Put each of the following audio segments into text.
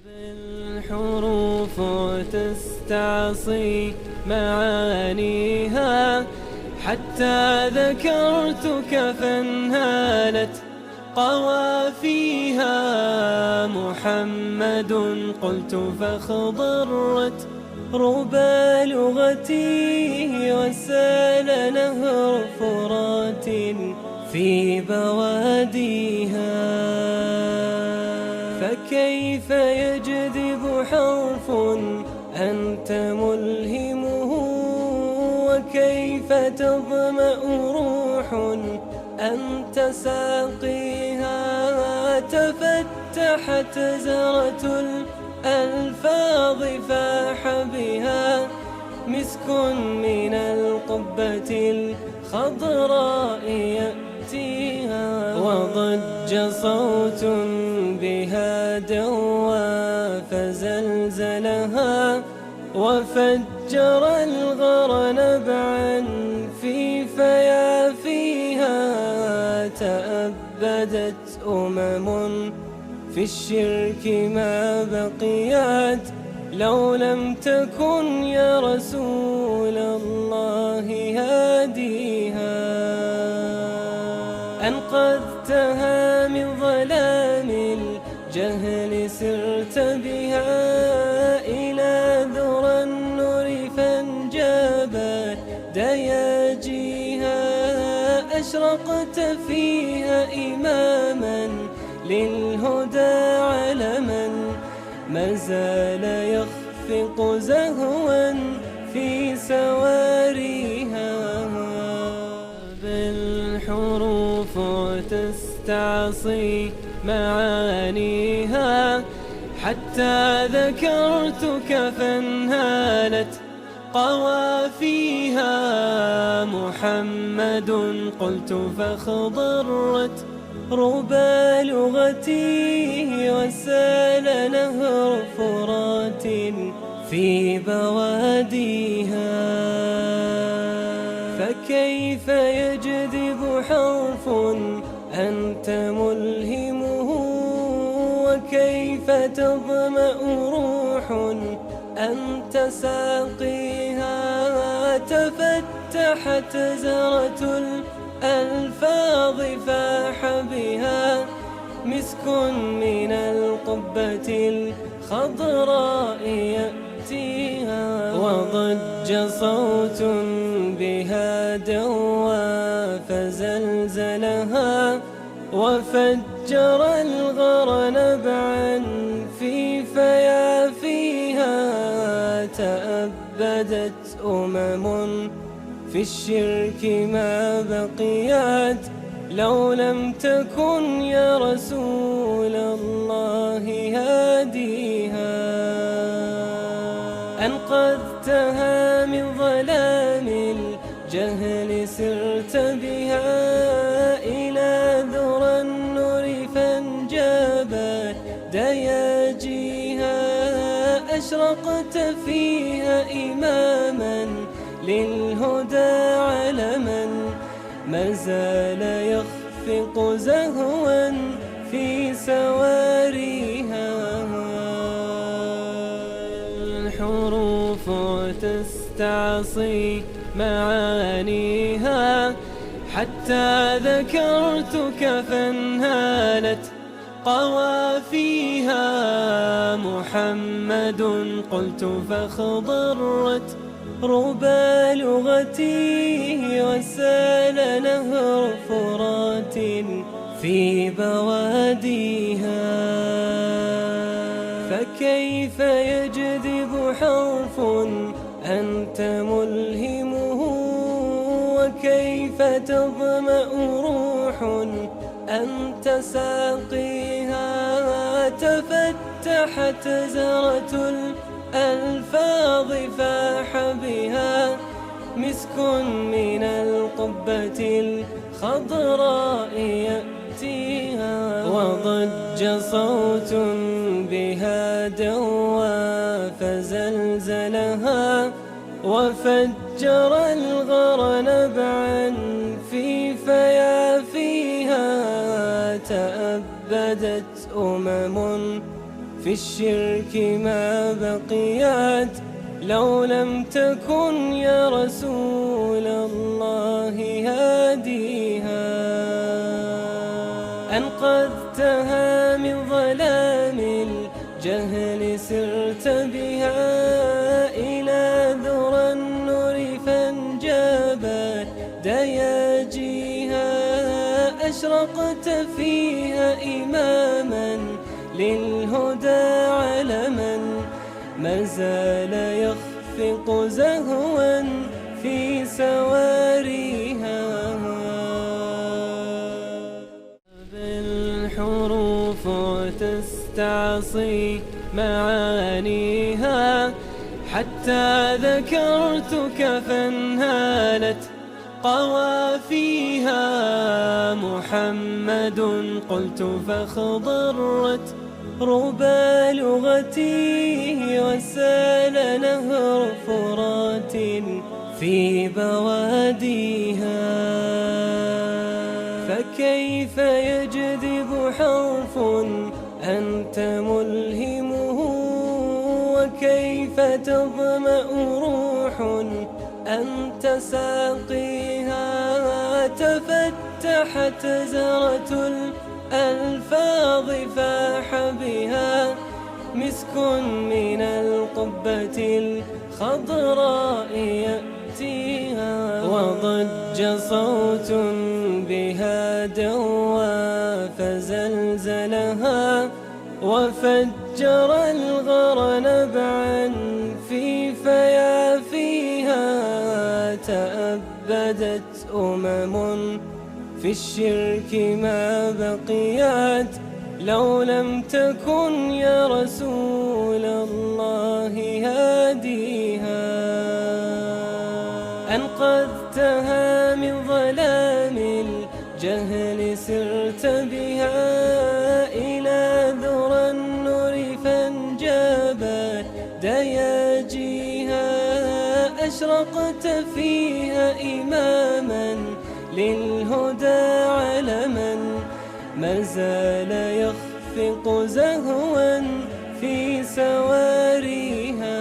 بالحروف تستعصي معانيها حتى ذكرتك فانهالت قوافيها. محمد قلت فاخضرت ربى لغتي وسال نهر فرات في بواديها. فكيف يجذب حرف أنت ملهمه، وكيف تظمأ روح أنت ساقيها. تفتحت زرة الألفاظ فاح بها مسك من القبة الخضراء يأتيها. وضج صوت بها دوى فزلزلها، وفجر الغر نبعا في فيافيها. تأبدت في الشرك ما بقيت لو لم تكن يا رسول الله هاديها. أنقذتها من ظلام الجهل سرت بها إلى ذرى النور فانجابت دياجيها. أشرقت فيها إماما للهدى علما ما زال يخفق زهوا في سواريها. بالحروف تستعصي معانيها حتى ذكرتك فانهالت قوافيها. محمد قلت فاخضرت ربى لغتي وسال نهر فرات في بواديها. فكيف يجذب حرف أنت ملهمه، وكيف تظمأ روح أنت ساقيها. تفتحت زرة الألفاظ فاح بها مسك من القبة الخضراء يأتيها. وضج صوت بها دوى فزلزلها، وفجر الغر نبعا في فيافيها. تأبدت في الشرك ما بقيت لو لم تكن يا رسول الله هاديها. أنقذتها من ظلام الجهل سرت بها إلى ذرى النور فانجابت دياجيها. أشرقت فيها إماما للهدى علما ما زال يخفق زهوا في سواريها. الحروف تستعصي معانيها حتى ذكرتك فانهالت قوافيها. محمد قلت فاخضرت ربى لغتي وسال نهر فرات في بواديها. فكيف يجذب حرف أنت ملهمه، وكيف تظمأ روح أنت ساقيها. تفتحت زرة الألفاظ فاح بها مسك من القبة الخضراء يأتيها. وضج صوت بها دوى فزلزلها، وفجر الغر نبعا في فيافيها. تأبدت في الشرك ما بقيت لو لم تكن يا رسول الله هاديها. أنقذتها من ظلام الجهل سرت بها إلى ذرى النور فانجابت دياجيها. أشرقت فيها إماما للهدى علما ما زال يخفق زهوا في سواريها. بالحروف تستعصي معانيها حتى ذكرتك فانهالت قوافيها. محمد قلت فاخضرت ربى لغتي وسال نهر فرات في بواديها. فكيف يجذب حرف أنت ملهمه وكيف تظمأ روح أنت ساقيها. تفتحت زرة الألفاظ فاح بها مسك من القبة الخضراء يأتيها. وضج صوت بها دوى فزلزلها وفجر الغر نبعا في فيافيها. تأبدت في الشرك ما بقيت لو لم تكن يا رسول الله هاديها. أنقذتها من ظلام الجهل سرت بها إلى ذرى النور فانجابت دياجيها. أشرقت فيها إماما للهدى علما ما زال يخفق زهوا في سواريها.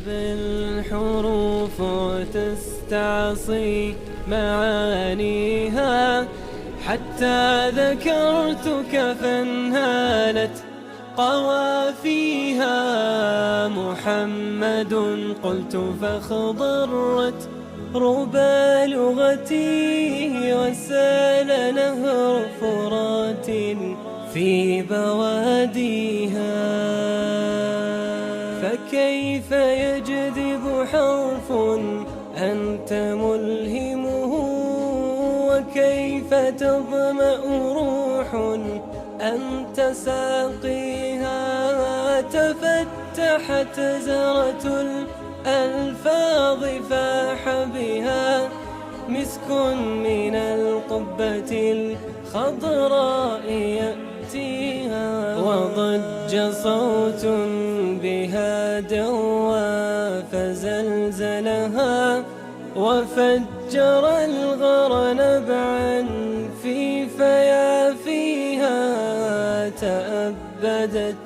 بالحروف تستعصي معانيها حتى ذكرتك فانهالت قوافيها. محمد قلت فاخضرت ربى لغتي وسال نهر فرات في بواديها. فكيف يجذب حرف أنت ملهمه وكيف تظمأ روح أنت ساقيها. تفتحت زرة الألفاظ فاح بها مسك من القبة الخضراء يأتيها. وضج صوت بها دوى فزلزلها وفجر الغر نبعا في فيافيها. تأبدت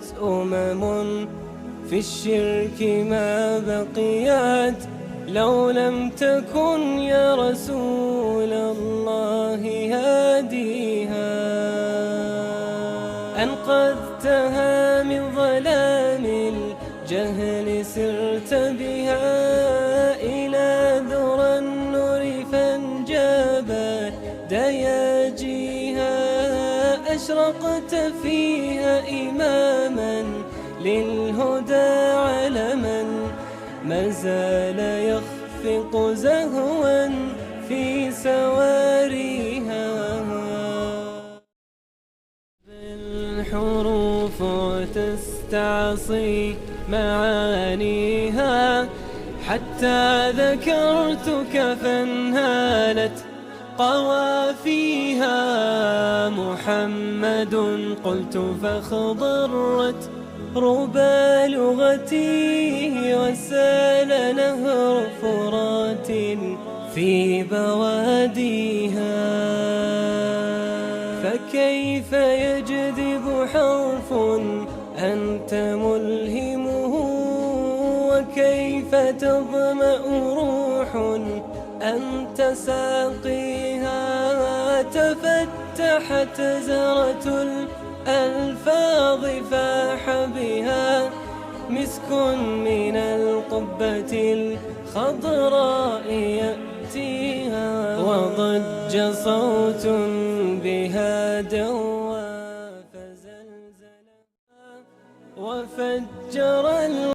في الشرك ما بقيت لو لم تكن يا رسول الله هاديها. أنقذتها من ظلام الجهل سرت بها إلى ذرى النور فانجابت دياجيها. أشرقت فيها إماما للهدى علما ما زال يخفق زهوا في سواريها. بالحروف تستعصي معانيها حتى ذكرتك فانهالت قوافيها. محمد قلت فاخضرت ربى لغتي وسال نهر فرات في بواديها. فكيف يجذب حرف أنت ملهمه، وكيف تظمأ روح أنت ساقيها. تفتحت زهرة الألفاظ فاح بها مسك من القبة الخضراء يأتيها، وضج صوت بها دوى فزلزلها وفجر